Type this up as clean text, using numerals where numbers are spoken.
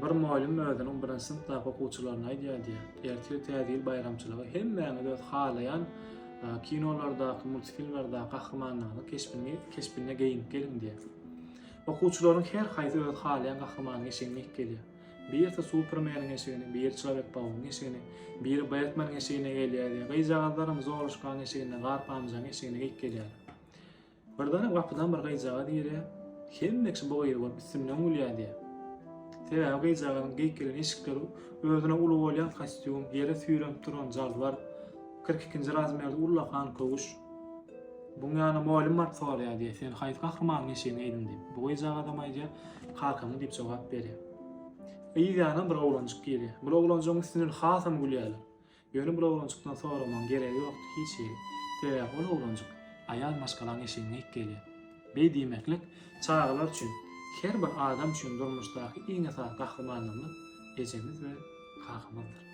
Bir muallim özüniň birinji synpdaky okuwçylaryna aýdýardy. Ertel täzil bayramçylygy hemmäňe öz halaýan kinolardaky, multfilmlerdaky gahrymanlaryny keşbine geýinip gelin diýär. Okuwçylaryň her haýsy öz halaýan gahrymanyny eşigine gelýär. Birisi Supermanyň eşigine, biri Çylabek Babaň eşigine, biri Batmanyň eşigine gelýär. Gaýjagazlarymyz oluşkan eşigine, garpamyzyň eşigine gelip gelýär. Birden gapydan bir gaýjaga diýer, hemmesi bu gaýry bolup isimden gülýär diýär. Sebäbi gaýjagaň geýkelen eşikleri özüne uly bolýan kostyum, ýere süýrenip duran jarlar, 42-nji razmerde ullakan koguş. Buň ýany muallim mat soraýar diýär, sen haýsy gahrymanyň eşigine eýdin diýip. Bu gaýjaga adam aýdýar, kakamy diýip jogap berýär. Ýa-da bir oglanjyk gelýär. Bu oglanjygyň üstünden hasam gülýär. Ýöne bu oglanjykdan soraman geregi ýokdy hiç ýeri. Sebäbi bu oglanjyk aýal maşgalaň eşigine gelýär. Beý diýmeklik, çağlar üçin her bir adam üçin durmuşdaky iň esas gahrymanyny ejemiz we kakymyzdyr.